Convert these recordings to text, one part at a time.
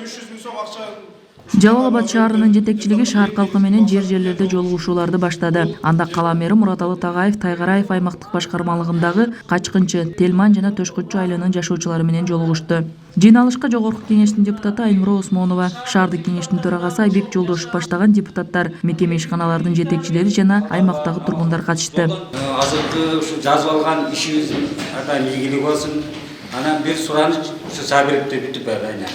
300 миң сом акча. Жалал Абад шаарынын жетекчилиги шаар калкы менен жер-жерлерде жолугушууларды баштады. Анда кала мэри Мураталы Тагаев Тайгараев аймактык башкармалыгындагы Качкынчы, Телман жана Төшкүтчү айылынын жашоочулары менен жолугушту. Жыйналышка Жогорку Кеңештин депутаты Айнура Осмонова, шаардык кеңештин төрагасы Айбек Жолдошов баштаган депутаттар, мекеме ишканалардын жетекчилери жана аймактагы тургундар катышты. Азыркы ушу жазып алган ишибиз абдан ийгилик болсун. Анан бир сураныч ушу Сабировде бүтүп барайын.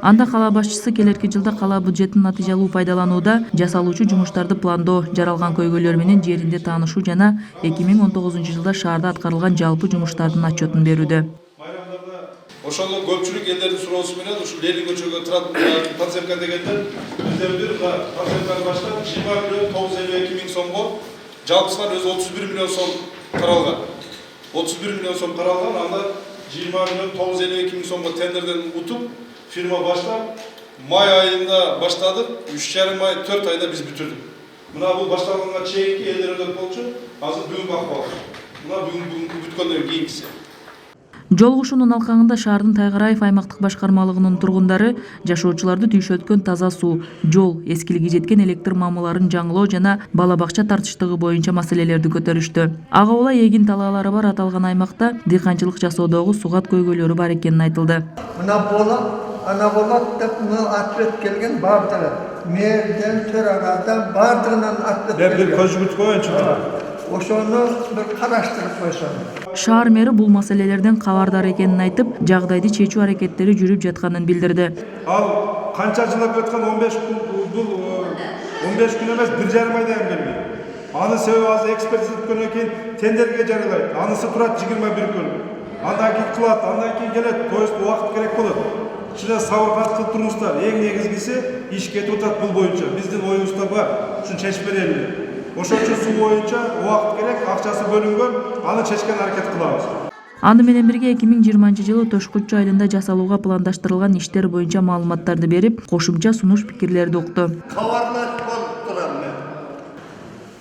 Анда кала башчысы келерки жылда кала бюджетин натыйжалуу пайдаланууда жасалуучу жумуштарды пландоо, жаралган көйгөйлөр менен жеринде таанышуу жана 2019-жылда шаарда аткарылган жалпы жумуштардын отчетун берүүдө. Ошондо көпчүлүк элдердин суроосу менен ушу Ленин көчөгө турат подземка дегенде өздөрү подземканы баштап 20,952 миң сомго, жалпысынан өзү 31 миллион сом каралган. 31 миллион сом каралган, анда 20,952 миң сомго тендерден утуп фирма баштап, май айында баштадык, 3,5 ай, 4 айда биз бүтүрдүк. Мына бул башталганга чейинки элдер өдөп болчу, азыр бүгүнкү акыбал. Мына бүгүнкү бүткөндөн кийинкиси. Жолугушуунун алкагында шаардын Тайгараев аймактык башкармалыгынын тургундары жашоочуларды түйшөткөн таза суу, жол, эскилиги жеткен электр мамыларын жаңылоо жана бала бакча тартыштыгы боюнча маселелерди көтөрүштү. Ага ула эгин талаалары бар аталган аймакта дыйканчылык жасоодогу сугат көйгөйлөрү бар экенин айтылды. Ana bolot деп ответ келген бардыгы. Мэрден, төрагадан бардыгынан ответ. Бир көзгүт коюнчу. Ошону бир караштырып койсоң. Шаар мэри бул маселелерден кабардар экенин айтып, жагдайды чечүү аракеттери жүрүп жатканын билдирди. Ал канча жылап өткөн 15 күн эмес 1,5 айдан берген. Аны себеби азыр экспертиза өткөндөн кийин тендерге жарыялайт. Анысы турат 21 күн. Андан кийин кылат, андан кийин келет, то есть убакыт керек болот. Шуна сабыр кылып туруңуздар. Эң негизгиси иш кетип атат бул боюнча. Биздин оюбузда бар. Ушуну чечип берели. Ошон үчүн суу боюнча убакыт керек, акчасы бөлүнгөн, аны чечкен аракет кылабыз. Аны менен бирге 2020-жылы Төшкүтчү айылында жасалууга пландаштырылган иштер боюнча маалыматтарды берип, кошумча сунуш пикирлерди укту. Кабарлаш болуп турам мен.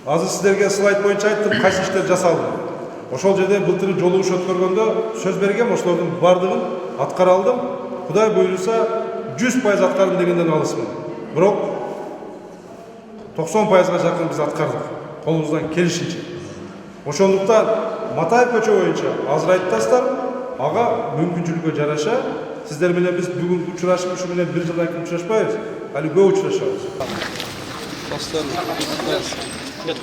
Азыр сиздерге слайд боюнча айттым, кайсы иштер жасалды. Ошол жерде былтыр жолугуш өткөргөндө сөз бергем, ошолордун бардыгын аткара алдым. Кудай буйруса 100% аткардым дегенден алысмын. Бирок 90%га жакын биз аткардык. Колубуздан келишинче. Ошондуктан Матаев көчө боюнча азыр айттасыздар, ага мүмкүнчүлүккө жараша сиздер менен биз бүгүн учурашып, ушу менен бир жылдан кийин учурашпайбыз, али көп учурашабыз.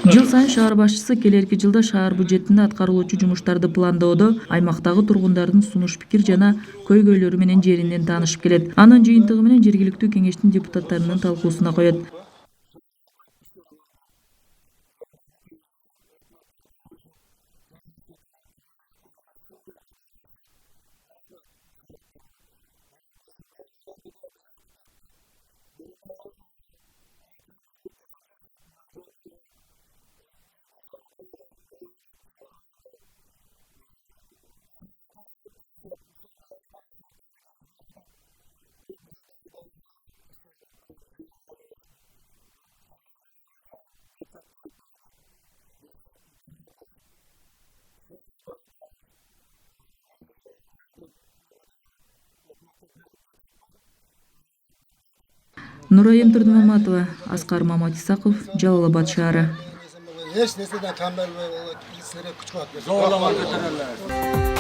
Жыл сайын шаар башчысы келерки жылда шаар бюджетинде аткарылуучу жумуштарды пландоодо аймактагы тургундардын сунуш пикир жана көйгөйлөрү менен жеринден таанышып келет. Анын жыйынтыгы менен жергиликтүү кеңештин депутаттарынын талкуусуна коет. Нурайым Турдумаматова, Аскар Маматисаков, Жалал Абад шаары. Эч нерседен камер болот, күч кылат. Зорлама көтөрөлөр.